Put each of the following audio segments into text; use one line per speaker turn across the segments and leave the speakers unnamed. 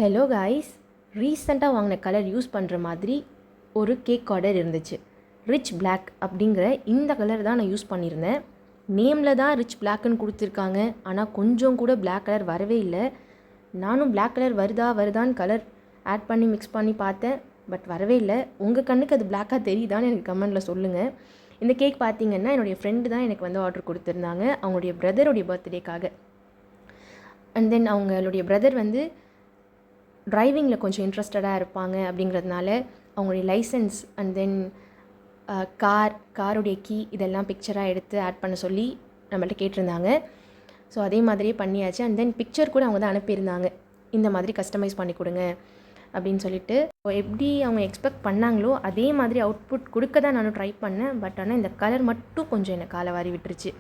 Hello guys, ரீசெண்டாக வாங்கின colour use பண்ணுற மாதிரி ஒரு கேக் ஆர்டர் இருந்துச்சு. ரிச் பிளாக் அப்படிங்கிற இந்த கலர் தான் நான் யூஸ் பண்ணியிருந்தேன். நேமில் தான் ரிச் பிளாக்குன்னு கொடுத்துருக்காங்க, ஆனால் கொஞ்சம் கூட பிளாக் கலர் வரவே இல்லை. நானும் பிளாக் கலர் வருதான்னு கலர் ஆட் பண்ணி மிக்ஸ் பண்ணி பார்த்தேன், பட் வரவே இல்லை. உங்கள் கண்ணுக்கு அது பிளாக்காக தெரியுதான்னு எனக்கு கமெண்டில் சொல்லுங்கள். இந்த கேக் பார்த்தீங்கன்னா என்னுடைய ஃப்ரெண்டு தான் எனக்கு வந்து ஆர்டர் கொடுத்துருந்தாங்க, அவங்களுடைய பிரதருடைய பர்த்டேக்காக. அண்ட் தென் அவங்களுடைய பிரதர் வந்து டிரைவிங்கில் கொஞ்சம் இன்ட்ரெஸ்டடாக இருப்பாங்க. அப்படிங்கிறதுனால அவங்களுடைய லைசன்ஸ் அண்ட் தென் காருடைய கீ இதெல்லாம் பிக்சராக எடுத்து ஆட் பண்ண சொல்லி நம்மள்ட்ட கேட்டிருந்தாங்க. ஸோ அதே மாதிரியே பண்ணியாச்சு. அண்ட் தென் பிக்சர் கூட அவங்க தான் அனுப்பியிருந்தாங்க, இந்த மாதிரி கஸ்டமைஸ் பண்ணி கொடுங்க அப்படின்னு சொல்லிட்டு. எப்படி அவங்க எக்ஸ்பெக்ட் பண்ணாங்களோ அதே மாதிரி அவுட்புட் கொடுக்க தான் நானும் ட்ரை பண்ணேன். பட் ஆனால் இந்த கலர் மட்டும் கொஞ்சம் என்னை காலை வாரி விட்டுருச்சு.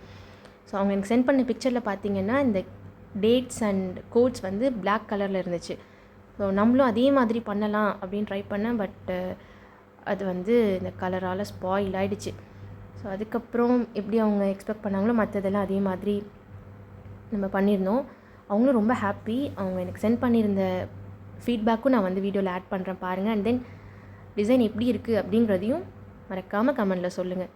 ஸோ அவங்க எனக்கு சென்ட் பண்ண பிக்சரில் பார்த்தீங்கன்னா இந்த டேட்ஸ் அண்ட் கோட்ஸ் வந்து பிளாக் கலரில் இருந்துச்சு. ஸோ நம்மளும் அதே மாதிரி பண்ணலாம் அப்படின்னு ட்ரை பண்ணேன். பட் அது வந்து இந்த கலரால் ஸ்பாயில் ஆகிடுச்சு. ஸோ அதுக்கப்புறம் எப்படி அவங்க எக்ஸ்பெக்ட் பண்ணாங்களோ மற்றதெல்லாம் அதே மாதிரி நம்ம பண்ணியிருந்தோம். அவங்களும் ரொம்ப ஹாப்பி. அவங்க எனக்கு சென்ட் பண்ணியிருந்த ஃபீட்பேக்கும் நான் வந்து வீடியோவில் ஆட் பண்ணுறேன் பாருங்கள். அண்ட் தென் டிசைன் எப்படி இருக்குது அப்படிங்கிறதையும் மறக்காமல் கமெண்டில் சொல்லுங்கள்.